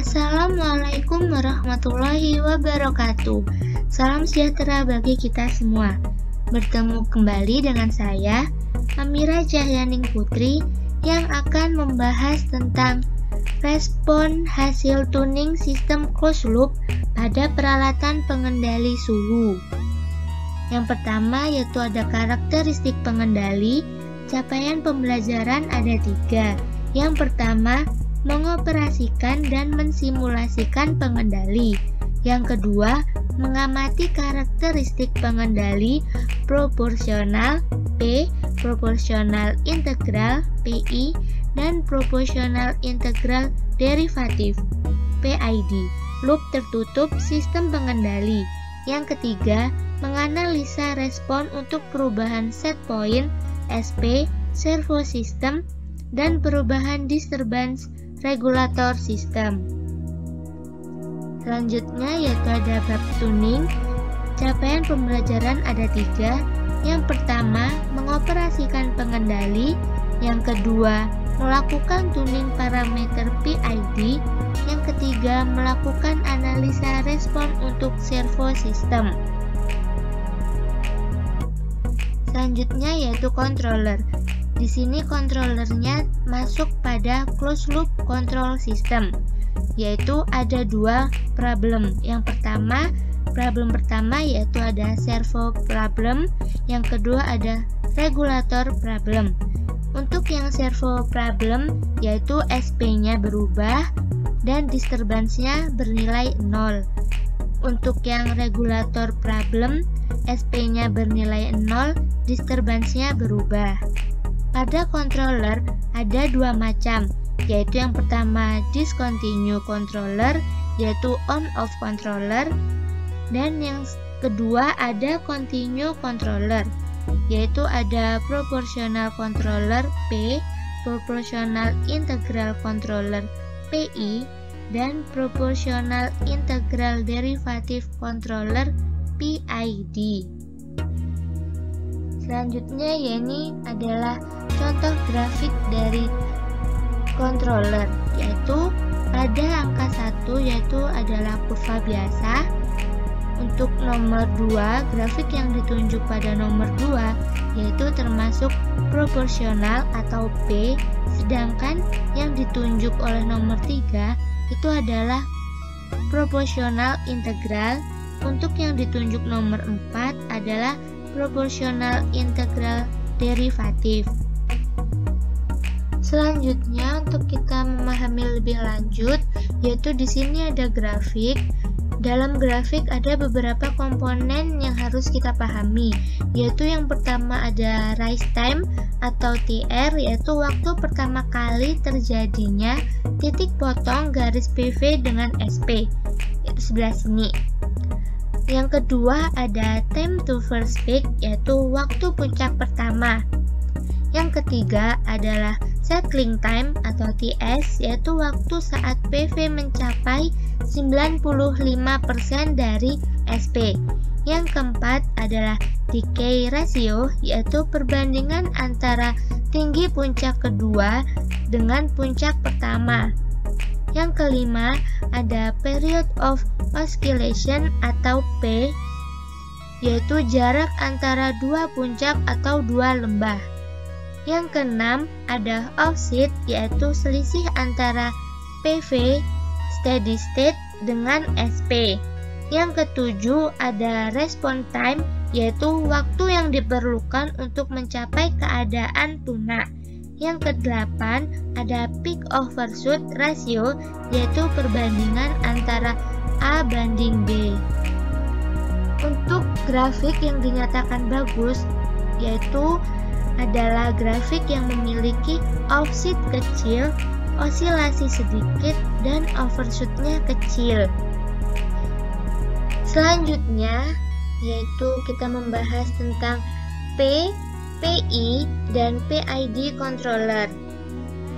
Assalamualaikum warahmatullahi wabarakatuh. Salam sejahtera bagi kita semua. Bertemu kembali dengan saya, Amira Cahyaning Putri, yang akan membahas tentang respon hasil tuning sistem closed loop pada peralatan pengendali suhu. Yang pertama yaitu ada karakteristik pengendali. Capaian pembelajaran ada 3. Yang pertama, mengoperasikan dan mensimulasikan pengendali. Yang kedua, mengamati karakteristik pengendali proporsional P, proporsional integral PI, dan proporsional integral derivatif PID, loop tertutup sistem pengendali. Yang ketiga, menganalisa respon untuk perubahan set point SP, servo system, dan perubahan disturbance regulator sistem. Selanjutnya yaitu ada bab tuning. Capaian pembelajaran ada 3. Yang pertama, mengoperasikan pengendali. Yang kedua, melakukan tuning parameter PID. Yang ketiga, melakukan analisa respon untuk servo system. Selanjutnya yaitu controller. Di sini controllernya masuk pada closed loop control system, yaitu ada 2 problem. Yang pertama, problem pertama yaitu ada servo problem, yang kedua ada regulator problem. Untuk yang servo problem yaitu SP-nya berubah dan disturbance-nya bernilai 0. Untuk yang regulator problem, SP-nya bernilai 0, disturbance-nya berubah. Pada controller ada 2 macam, yaitu yang pertama discontinue controller, yaitu on-off controller, dan yang kedua ada continue controller, yaitu ada proportional controller P, proportional integral controller PI, dan proportional integral derivative controller PID. Selanjutnya ini adalah contoh grafik dari controller, yaitu pada angka 1 yaitu adalah kurva biasa. Untuk nomor 2, grafik yang ditunjuk pada nomor 2 yaitu termasuk proporsional atau P, sedangkan yang ditunjuk oleh nomor 3 itu adalah proporsional integral. Untuk yang ditunjuk nomor 4 adalah proporsional integral derivatif. Selanjutnya untuk kita memahami lebih lanjut, yaitu di sini ada grafik. Dalam grafik ada beberapa komponen yang harus kita pahami, yaitu yang pertama ada rise time atau TR, yaitu waktu pertama kali terjadinya titik potong garis PV dengan SP, yaitu sebelah sini. Yang kedua ada time to first peak, yaitu waktu puncak pertama. Yang ketiga adalah settling time atau TS, yaitu waktu saat PV mencapai 95% dari SP. Yang keempat adalah decay ratio, yaitu perbandingan antara tinggi puncak kedua dengan puncak pertama. Yang kelima ada period of oscillation atau P, yaitu jarak antara 2 puncak atau 2 lembah. Yang keenam ada offset, yaitu selisih antara PV steady state dengan SP. Yang ketujuh ada response time, yaitu waktu yang diperlukan untuk mencapai keadaan tunak. Yang kedelapan ada peak overshoot ratio, yaitu perbandingan antara A banding B. Untuk grafik yang dinyatakan bagus yaitu adalah grafik yang memiliki offset kecil, osilasi sedikit, dan overshootnya kecil. Selanjutnya yaitu kita membahas tentang P, PI, dan PID controller.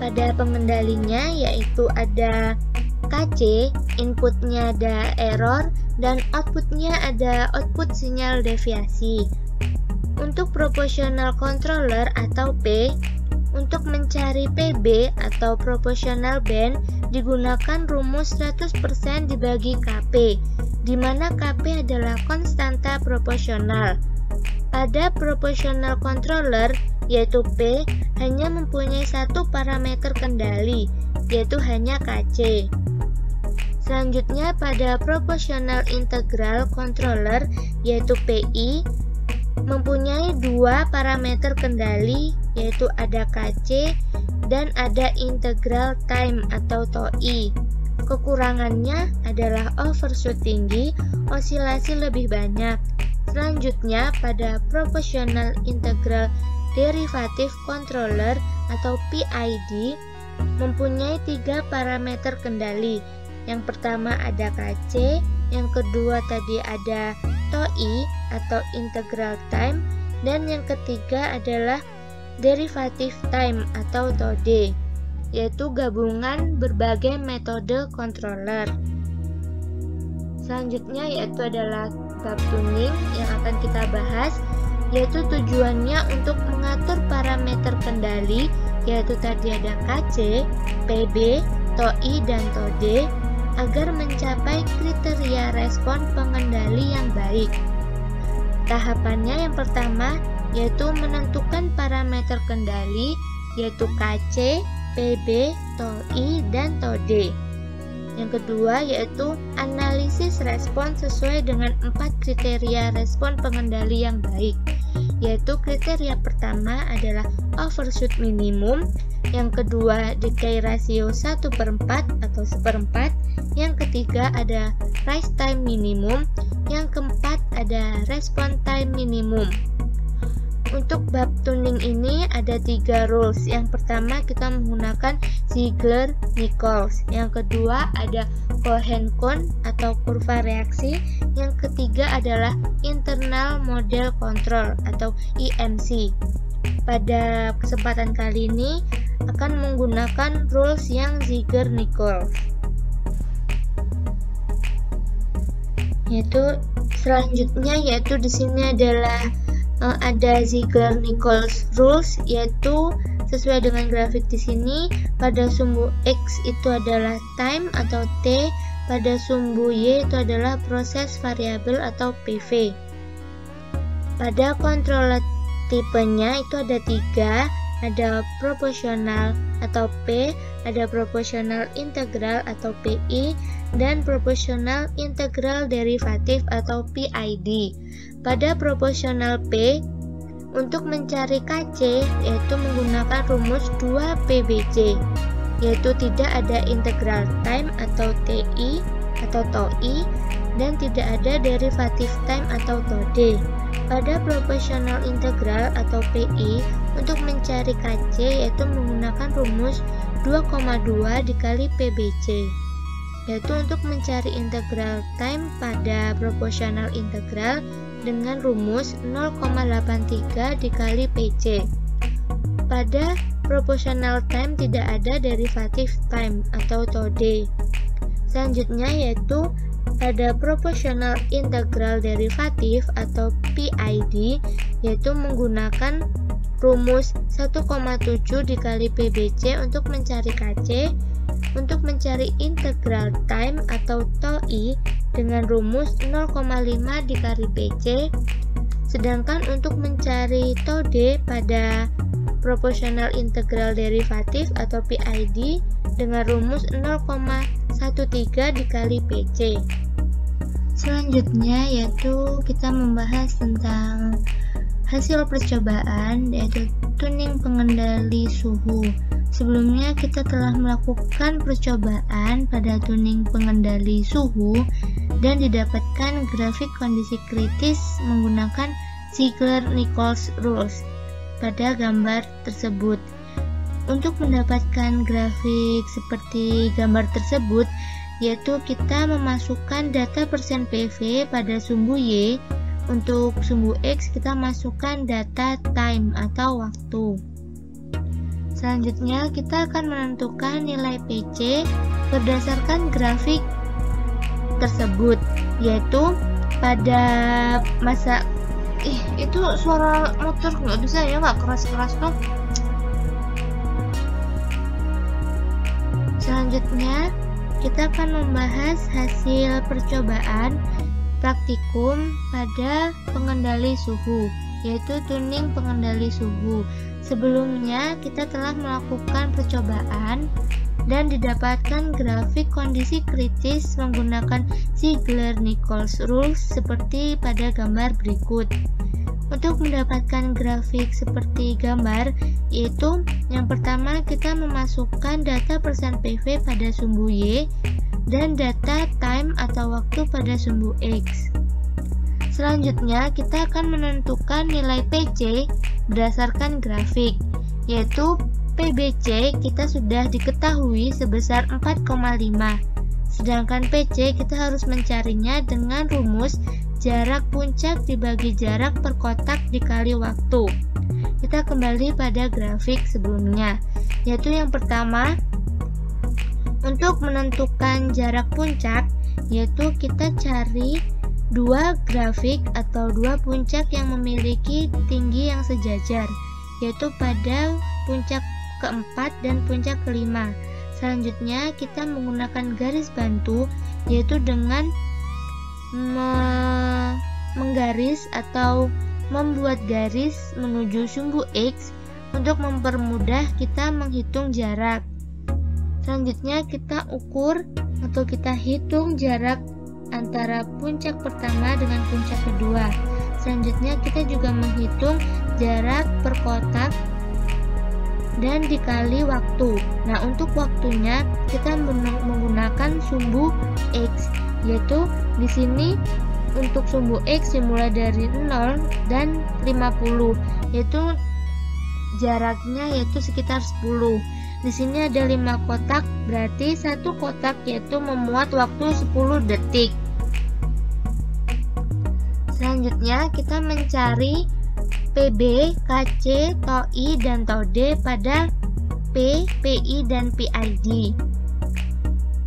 Pada pengendalinya yaitu ada KC, inputnya ada error, dan outputnya ada output sinyal deviasi. Untuk proportional controller atau P, Untuk mencari PB atau proportional band digunakan rumus 100% dibagi KP, di mana KP adalah konstanta proporsional. Pada proportional controller, yaitu P, hanya mempunyai satu parameter kendali, yaitu hanya KC. Selanjutnya pada proportional integral controller, yaitu PI, mempunyai dua parameter kendali, yaitu ada KC dan ada integral time atau TOI. Kekurangannya adalah overshoot tinggi, osilasi lebih banyak. Selanjutnya pada proportional integral derivative controller atau PID mempunyai tiga parameter kendali. Yang pertama ada KC, yang kedua tadi ada TOI atau integral time, dan yang ketiga adalah derivative time atau TOD, yaitu gabungan berbagai metode controller. Selanjutnya yaitu adalah bab tuning yang akan kita bahas, yaitu tujuannya untuk mengatur parameter kendali, yaitu tadi ada KC, PB, TOI, dan TOD, agar mencapai kriteria respon pengendali yang baik. Tahapannya yang pertama yaitu menentukan parameter kendali, yaitu KC, PB, TOI, dan TOD. Yang kedua yaitu analisis respon sesuai dengan 4 kriteria respon pengendali yang baik, yaitu kriteria pertama adalah overshoot minimum, yang kedua decay ratio 1/4 atau 1/4, yang ketiga ada rise time minimum, yang keempat ada respon time minimum. Untuk bab tuning ini ada 3 rules. Yang pertama kita menggunakan Ziegler-Nichols, yang kedua ada Cohen-Coon atau kurva reaksi, yang ketiga adalah internal model control atau IMC. Pada kesempatan kali ini akan menggunakan rules yang Ziegler-Nichols. Selanjutnya yaitu di sini adalah ada Ziegler-Nichols rules, yaitu sesuai dengan grafik di sini. Pada sumbu X itu adalah time atau T, pada sumbu Y itu adalah proses variabel atau PV. Pada controller tipenya itu ada 3, ada proporsional atau P, ada proporsional integral atau PI, dan proporsional integral derivatif atau PID. Pada proporsional P, untuk mencari KC yaitu menggunakan rumus 2PBC, yaitu tidak ada integral time atau TI atau TOI, dan tidak ada derivatif time atau TOD. Pada proporsional integral atau PI, untuk mencari KC yaitu menggunakan rumus 2,2 dikali PBC, yaitu untuk mencari integral time pada proporsional integral dengan rumus 0,83 dikali PC. Pada proportional time tidak ada derivatif time atau TOD. Selanjutnya yaitu pada proportional integral derivatif atau PID, yaitu menggunakan rumus 1,7 dikali PBC untuk mencari KC, untuk mencari integral time atau TOI dengan rumus 0,5 dikali PC, sedangkan untuk mencari TOD pada proportional integral derivatif atau PID dengan rumus 0,13 dikali PC. Selanjutnya yaitu kita membahas tentang hasil percobaan, yaitu tuning pengendali suhu. Sebelumnya kita telah melakukan percobaan pada tuning pengendali suhu dan didapatkan grafik kondisi kritis menggunakan Ziegler-Nichols rules pada gambar tersebut. Untuk mendapatkan grafik seperti gambar tersebut, yaitu kita memasukkan data persen PV pada sumbu Y. Untuk sumbu X kita masukkan data time atau waktu. Selanjutnya kita akan menentukan nilai PC berdasarkan grafik tersebut, yaitu pada masa itu suara motor nggak bisa ya, nggak keras-keras tuh. Selanjutnya kita akan membahas hasil percobaan praktikum pada pengendali suhu, yaitu tuning pengendali suhu. Sebelumnya kita telah melakukan percobaan dan didapatkan grafik kondisi kritis menggunakan Ziegler-Nichols rules seperti pada gambar berikut. Untuk mendapatkan grafik seperti gambar, yaitu yang pertama kita memasukkan data persen PV pada sumbu Y dan data time atau waktu pada sumbu X. Selanjutnya kita akan menentukan nilai PC berdasarkan grafik, yaitu PBC kita sudah diketahui sebesar 4,5, sedangkan PC kita harus mencarinya dengan rumus jarak puncak dibagi jarak per kotak dikali waktu. Kita kembali pada grafik sebelumnya, yaitu yang pertama untuk menentukan jarak puncak, yaitu kita cari dua grafik atau dua puncak yang memiliki tinggi yang sejajar, yaitu pada puncak keempat dan puncak kelima. Selanjutnya kita menggunakan garis bantu, yaitu dengan menggaris atau membuat garis menuju sumbu X untuk mempermudah kita menghitung jarak. Selanjutnya kita ukur atau kita hitung jarak antara puncak pertama dengan puncak kedua. Selanjutnya kita juga menghitung jarak per kotak dan dikali waktu. Nah, untuk waktunya kita menggunakan sumbu X, yaitu di sini untuk sumbu X dimulai dari 0 dan 50, yaitu jaraknya yaitu sekitar 10. Di sini ada 5 kotak, berarti satu kotak yaitu memuat waktu 10 detik. Selanjutnya kita mencari PB, KC, TOI, dan TOD pada P, PI, dan PID.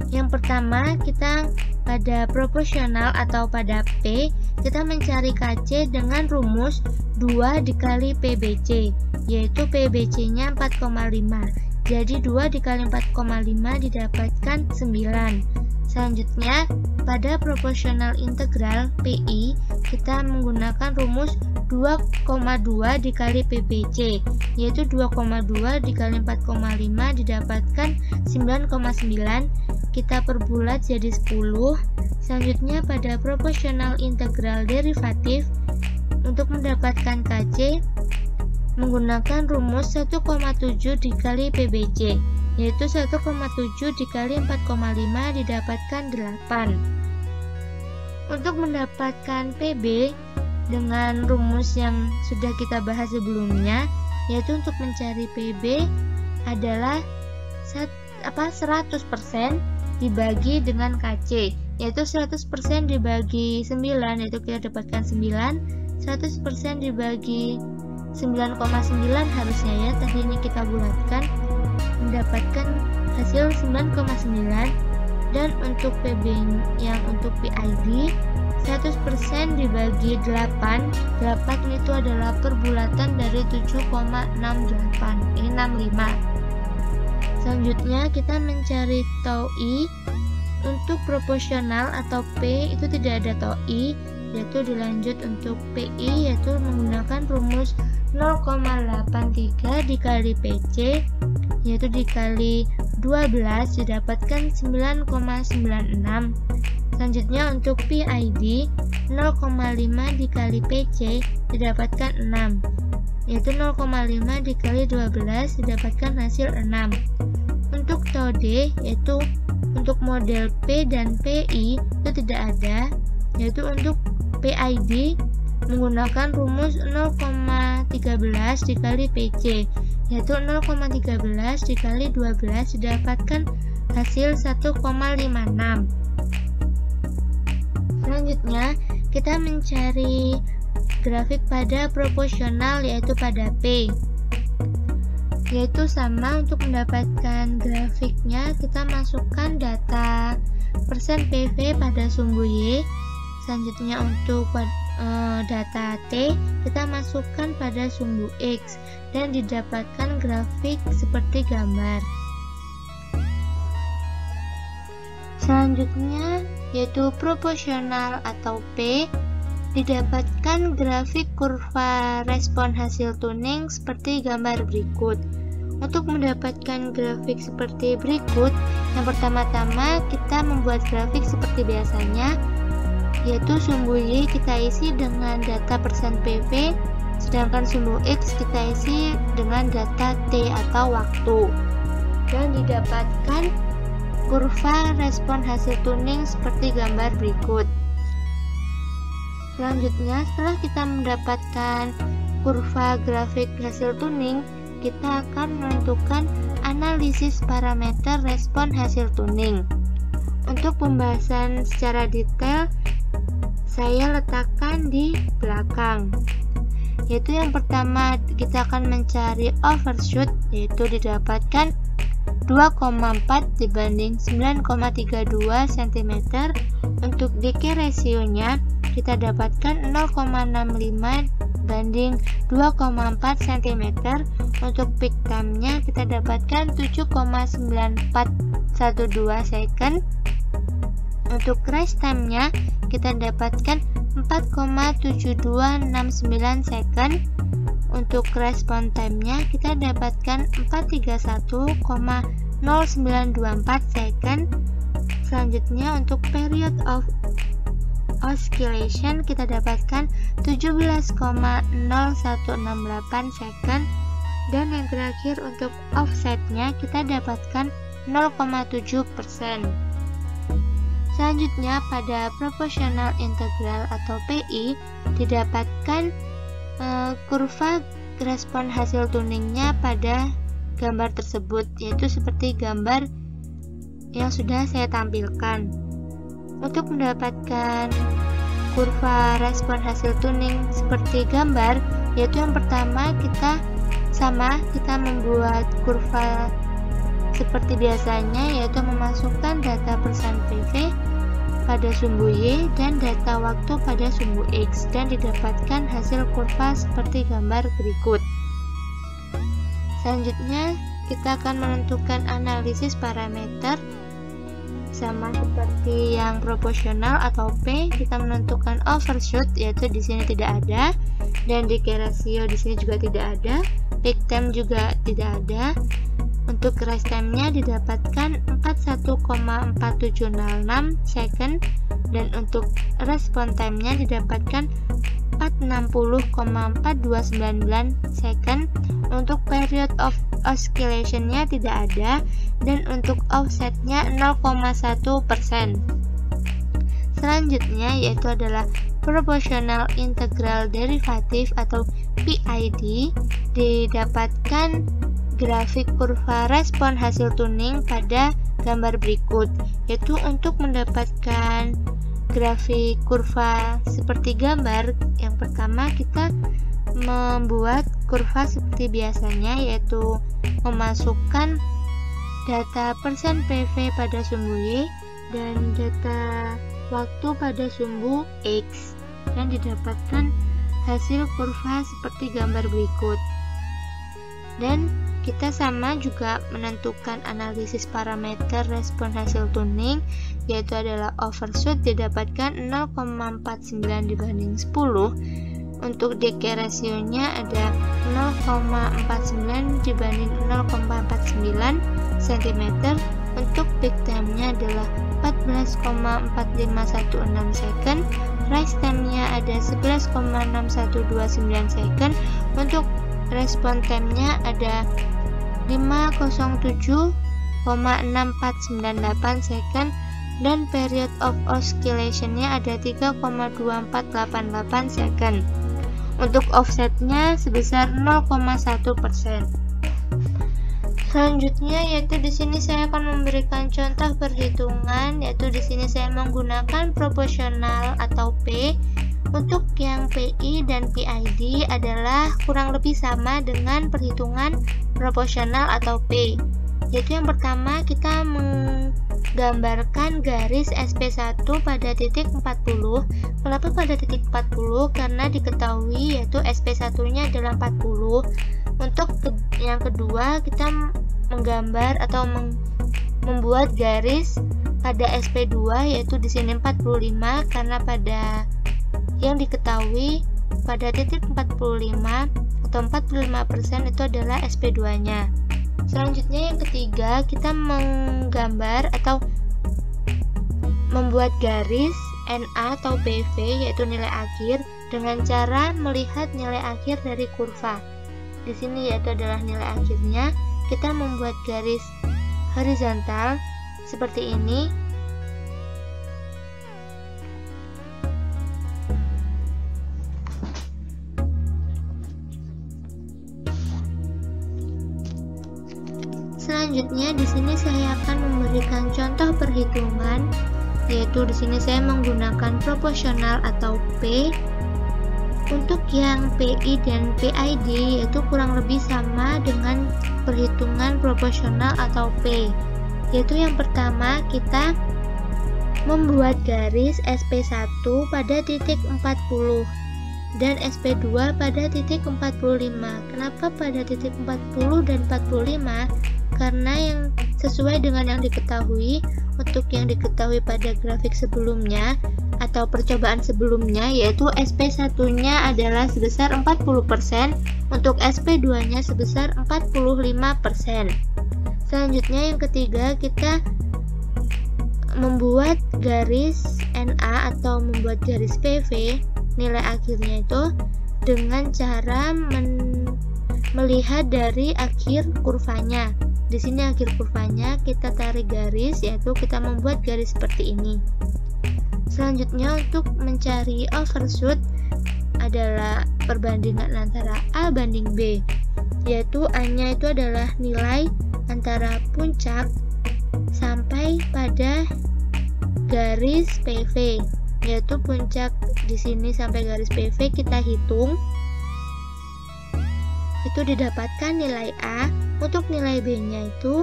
Yang pertama kita pada proporsional atau pada P, kita mencari KC dengan rumus 2 dikali PBC, yaitu PBC-nya 4,5. Jadi 2 dikali 4,5 didapatkan 9. Selanjutnya, pada proporsional integral PI, kita menggunakan rumus 2,2 dikali PBC, yaitu 2,2 dikali 4,5 didapatkan 9,9. Kita perbulat jadi 10. Selanjutnya pada proporsional integral derivatif, untuk mendapatkan KC menggunakan rumus 1,7 dikali PBC, yaitu 1,7 dikali 4,5 didapatkan 8. Untuk mendapatkan PB dengan rumus yang sudah kita bahas sebelumnya, yaitu untuk mencari PB adalah 100% dibagi dengan KC, yaitu 100% dibagi 9, yaitu kita dapatkan 9. 100% dibagi 9,9 harusnya ya, tadi ini kita bulatkan mendapatkan hasil 9,9. Dan untuk PB yang untuk PID 100% dibagi 8 itu adalah perbulatan dari 7,68, ini 65. Selanjutnya kita mencari TOI. Untuk proporsional atau P itu tidak ada TOI, yaitu dilanjut untuk PI, yaitu menggunakan rumus 0,83 dikali PC, yaitu dikali 12 didapatkan 9,96. Selanjutnya untuk PID 0,5 dikali PC didapatkan 6, yaitu 0,5 dikali 12 didapatkan hasil 6. Untuk TOD, yaitu untuk model P dan PI itu tidak ada, yaitu untuk PID menggunakan rumus 0,13 dikali PC, yaitu 0,13 dikali 12 didapatkan hasil 1,56. Selanjutnya kita mencari grafik pada proporsional, yaitu pada P, yaitu sama. Untuk mendapatkan grafiknya kita masukkan data persen PV pada sumbu Y. Selanjutnya untuk data T kita masukkan pada sumbu X dan didapatkan grafik seperti gambar. Selanjutnya yaitu proporsional atau P, didapatkan grafik kurva respon hasil tuning seperti gambar berikut. Untuk mendapatkan grafik seperti berikut, yang pertama-tama kita membuat grafik seperti biasanya, yaitu sumbu Y kita isi dengan data persen PV, sedangkan sumbu X kita isi dengan data T atau waktu, dan didapatkan kurva respon hasil tuning seperti gambar berikut. Selanjutnya, setelah kita mendapatkan kurva grafik hasil tuning, kita akan menentukan analisis parameter respon hasil tuning. Untuk pembahasan secara detail, saya letakkan di belakang. Yaitu yang pertama, kita akan mencari overshoot, yaitu didapatkan 2,4 dibanding 9,32 cm. Untuk decay rasionya kita dapatkan 0,65 banding 2,4 cm. Untuk peak time-nya kita dapatkan 7,9412 second. Untuk rest time-nya kita dapatkan 4,7269 second. Untuk respon time-nya kita dapatkan 431,0924 second. Selanjutnya untuk period of oscillation kita dapatkan 17,0168 second. Dan yang terakhir untuk offsetnya kita dapatkan 0,7%. Selanjutnya pada proportional integral atau PI didapatkan kurva respon hasil tuningnya pada gambar tersebut, yaitu seperti gambar yang sudah saya tampilkan. Untuk mendapatkan kurva respon hasil tuning seperti gambar, yaitu yang pertama kita membuat kurva seperti biasanya, yaitu memasukkan data persen PV pada sumbu Y dan data waktu pada sumbu X, dan didapatkan hasil kurva seperti gambar berikut. Selanjutnya kita akan menentukan analisis parameter, sama seperti yang proporsional atau P. Kita menentukan overshoot, yaitu di sini tidak ada, dan decay ratio di sini juga tidak ada, peak time juga tidak ada. Untuk rest time-nya didapatkan 41,4706 second, dan untuk respon time-nya didapatkan 460,4299 second. Untuk period of oscillation-nya tidak ada, dan untuk offset-nya 0,1%. Selanjutnya yaitu adalah proportional integral derivative atau PID, didapatkan grafik kurva respon hasil tuning pada gambar berikut. Yaitu untuk mendapatkan grafik kurva seperti gambar, yang pertama kita membuat kurva seperti biasanya, yaitu memasukkan data persen PV pada sumbu Y dan data waktu pada sumbu X, dan didapatkan hasil kurva seperti gambar berikut. Dan kita sama juga menentukan analisis parameter respon hasil tuning, yaitu adalah overshoot didapatkan 0,49 dibanding 10. Untuk decay rasionya ada 0,49 dibanding 0,49 cm. Untuk peak time-nya adalah 14,4516 second. Rise time-nya ada 11,6129 second. Untuk respon time-nya ada 507,6498 second, dan period of oscillation-nya ada 3,2488 second. Untuk offset-nya sebesar 0,1%. Selanjutnya yaitu di sini saya akan memberikan contoh perhitungan, yaitu di sini saya menggunakan proporsional atau P. Untuk yang PI dan PID adalah kurang lebih sama dengan perhitungan proporsional atau P. Yaitu yang pertama kita menggambarkan garis SP1 pada titik 40. Kenapa pada titik 40? Karena diketahui yaitu SP1-nya adalah 40. Untuk yang kedua kita menggambar atau membuat garis pada SP2 yaitu di sini 45 karena pada yang diketahui pada titik 45 atau 45% itu adalah SP2-nya. Selanjutnya yang ketiga, kita menggambar atau membuat garis NA atau PV yaitu nilai akhir dengan cara melihat nilai akhir dari kurva. Di sini yaitu adalah nilai akhirnya. Kita membuat garis horizontal seperti ini. Selanjutnya di sini saya akan memberikan contoh perhitungan, yaitu di sini saya menggunakan proporsional atau P. Untuk yang PI dan PID yaitu kurang lebih sama dengan perhitungan proporsional atau P. Yaitu yang pertama kita membuat garis SP1 pada titik 40 dan SP2 pada titik 45. Kenapa pada titik 40 dan 45? Karena yang sesuai dengan yang diketahui, untuk yang diketahui pada grafik sebelumnya atau percobaan sebelumnya, yaitu SP1-nya adalah sebesar 40%, untuk SP2-nya sebesar 45%. Selanjutnya yang ketiga, kita membuat garis NA atau membuat garis PV, nilai akhirnya itu dengan cara melihat dari akhir kurvanya. Di sini akhir kurvanya kita tarik garis, yaitu kita membuat garis seperti ini. Selanjutnya untuk mencari overshoot adalah perbandingan antara A banding B, yaitu A-nya itu adalah nilai antara puncak sampai pada garis PV, yaitu puncak di sini sampai garis PV kita hitung, itu didapatkan nilai A. Untuk nilai B-nya itu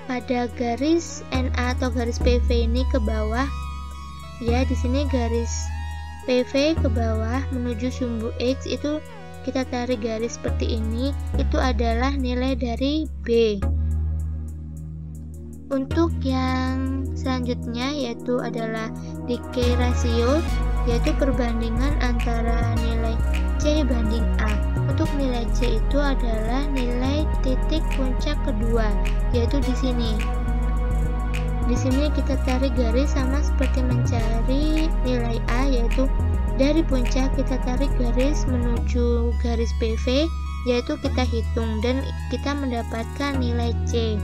pada garis NA atau garis PV ini ke bawah, ya di sini garis PV ke bawah menuju sumbu X, itu kita tarik garis seperti ini, itu adalah nilai dari B. Untuk yang selanjutnya yaitu adalah decay ratio, yaitu perbandingan antara nilai C banding A. Untuk nilai C itu adalah nilai titik puncak kedua, yaitu di sini. Di sini kita tarik garis sama seperti mencari nilai A, yaitu dari puncak kita tarik garis menuju garis PV, yaitu kita hitung dan kita mendapatkan nilai C.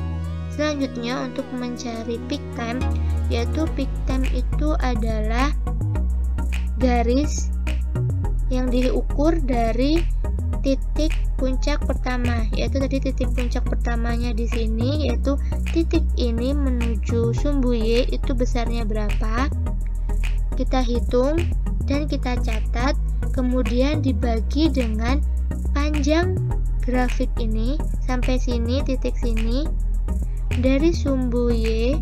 Selanjutnya untuk mencari peak time, yaitu peak time itu adalah garis yang diukur dari titik puncak pertama, yaitu tadi titik puncak pertamanya di sini, yaitu titik ini menuju sumbu Y itu besarnya berapa, kita hitung dan kita catat, kemudian dibagi dengan panjang grafik ini sampai sini, titik sini, dari sumbu Y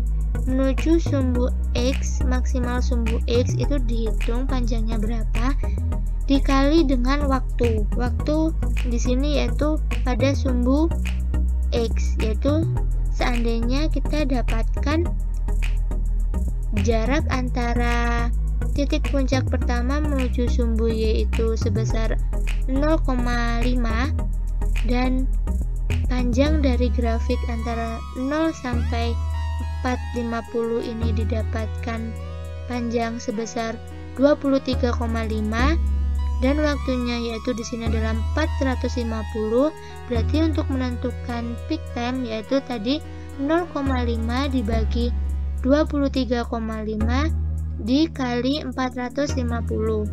menuju sumbu X, maksimal sumbu X itu dihitung panjangnya berapa, dikali dengan waktu di sini yaitu pada sumbu X, yaitu seandainya kita dapatkan jarak antara titik puncak pertama menuju sumbu Y itu sebesar 0,5 dan panjang dari grafik antara 0 sampai 450 ini didapatkan panjang sebesar 23,5 dan waktunya yaitu di sini adalah 450. Berarti untuk menentukan peak time yaitu tadi 0,5 dibagi 23,5 dikali 450.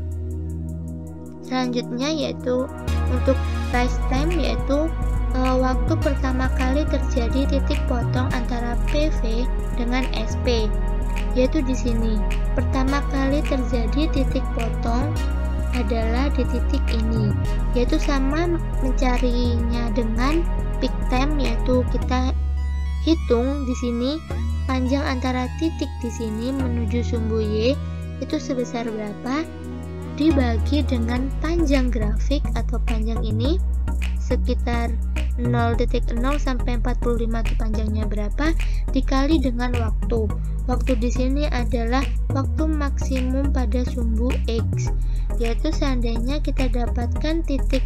Selanjutnya yaitu untuk rise time, yaitu waktu pertama kali terjadi titik potong antara PV dengan SP, yaitu di sini. Pertama kali terjadi titik potong adalah di titik ini, yaitu sama mencarinya dengan peak time, yaitu kita hitung di sini panjang antara titik di sini menuju sumbu Y itu sebesar berapa dibagi dengan panjang grafik atau panjang ini sekitar 0.0 sampai 45 itu panjangnya berapa, dikali dengan waktu. Waktu di sini adalah waktu maksimum pada sumbu X, yaitu seandainya kita dapatkan titik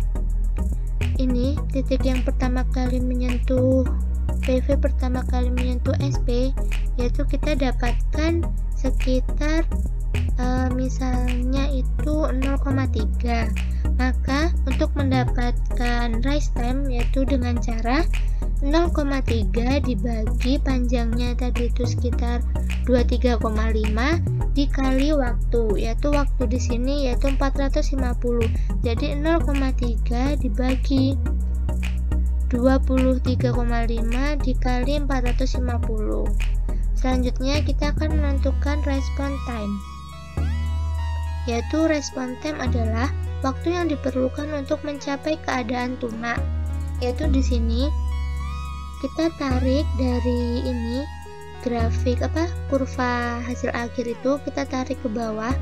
ini, titik yang pertama kali menyentuh PV pertama kali menyentuh SP, yaitu kita dapatkan sekitar misalnya itu 0,3. Maka untuk mendapatkan rise time yaitu dengan cara 0,3 dibagi panjangnya tadi itu sekitar 23,5 dikali waktu, yaitu waktu di sini yaitu 450. Jadi 0,3 dibagi 23,5 dikali 450. Selanjutnya kita akan menentukan response time, yaitu response time adalah waktu yang diperlukan untuk mencapai keadaan tuna. Yaitu di sini kita tarik dari ini grafik kurva hasil akhir itu kita tarik ke bawah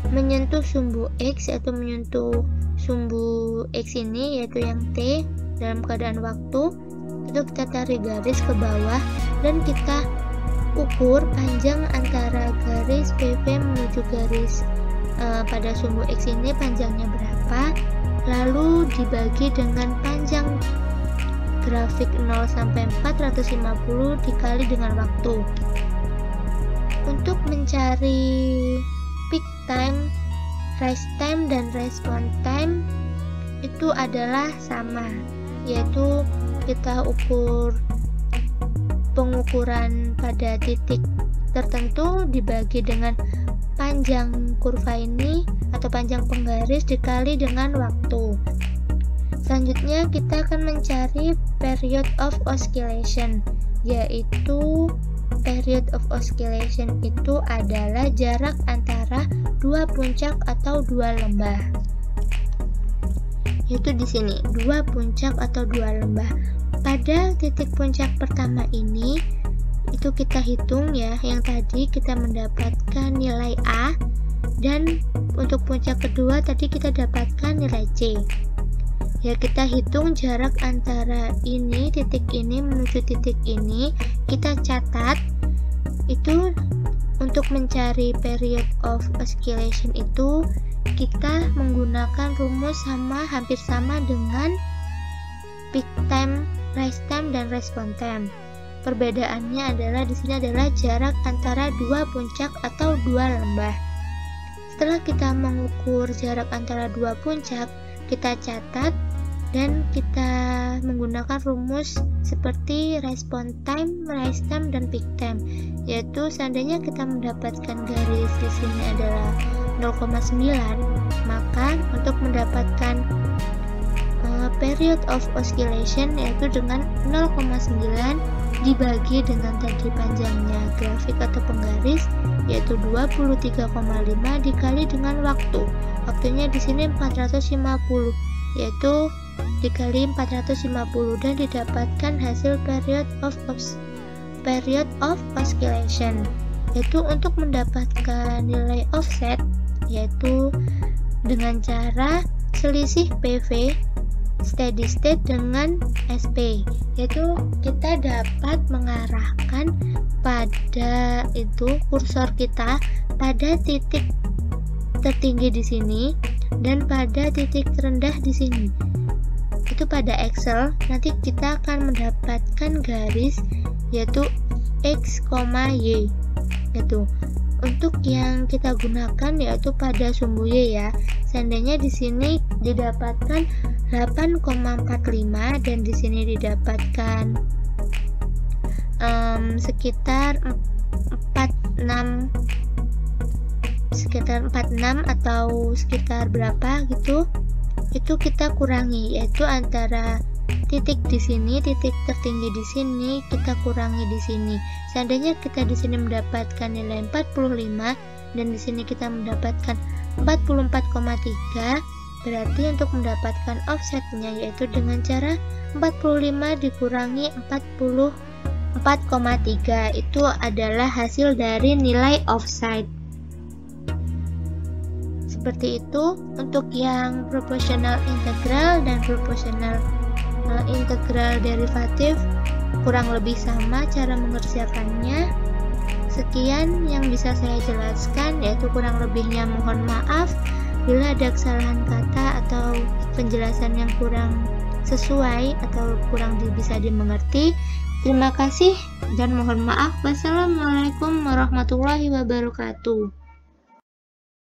menyentuh sumbu X, yaitu menyentuh sumbu X ini yaitu yang T dalam keadaan waktu. Itu kita tarik garis ke bawah dan kita ukur panjang antara garis PV menuju garis pada sumbu X ini panjangnya berapa, lalu dibagi dengan panjang grafik 0 sampai 450 dikali dengan waktu. Untuk mencari peak time, rise time, dan response time itu adalah sama, yaitu kita ukur pengukuran pada titik tertentu dibagi dengan panjang kurva ini atau panjang penggaris dikali dengan waktu. Selanjutnya kita akan mencari period of oscillation, yaitu period of oscillation itu adalah jarak antara dua puncak atau dua lembah. Yaitu di sini, dua puncak atau dua lembah. Pada titik puncak pertama ini itu kita hitung ya, yang tadi kita mendapatkan nilai A, dan untuk puncak kedua tadi kita dapatkan nilai C. Ya, kita hitung jarak antara ini, titik ini menuju titik ini, kita catat. Itu untuk mencari period of oscillation itu kita menggunakan rumus hampir sama dengan peak time, rise time, dan response time. Perbedaannya adalah di sini adalah jarak antara dua puncak atau dua lembah. Setelah kita mengukur jarak antara dua puncak, kita catat dan kita menggunakan rumus seperti response time, rise time, dan peak time. Yaitu seandainya kita mendapatkan garis di sini adalah 0,9, maka untuk mendapatkan period of oscillation yaitu dengan 0,9 dibagi dengan tadi panjangnya grafik atau penggaris yaitu 23,5 dikali dengan waktu. Waktunya di sini 450, yaitu dikali 450 dan didapatkan hasil period of oscillation. Yaitu untuk mendapatkan nilai offset yaitu dengan cara selisih PV steady state dengan SP, yaitu kita dapat mengarahkan pada itu kursor kita pada titik tertinggi di sini dan pada titik terendah di sini. Itu pada Excel nanti kita akan mendapatkan garis yaitu X, Y, yaitu untuk yang kita gunakan yaitu pada sumbu Y ya. Seandainya di sini didapatkan 8,45 dan di sini didapatkan sekitar 46 atau sekitar berapa gitu, itu kita kurangi, yaitu antara titik di sini, titik tertinggi di sini kita kurangi di sini. Seandainya kita di sini mendapatkan nilai 45 dan di sini kita mendapatkan 44,3, berarti untuk mendapatkan offsetnya yaitu dengan cara 45 dikurangi 44,3 itu adalah hasil dari nilai offset. Seperti itu untuk yang proportional integral dan proportional integral derivatif kurang lebih sama cara mengerjakannya. Sekian yang bisa saya jelaskan, yaitu kurang lebihnya mohon maaf bila ada kesalahan kata atau penjelasan yang kurang sesuai atau kurang bisa dimengerti. Terima kasih dan mohon maaf. Wassalamualaikum warahmatullahi wabarakatuh.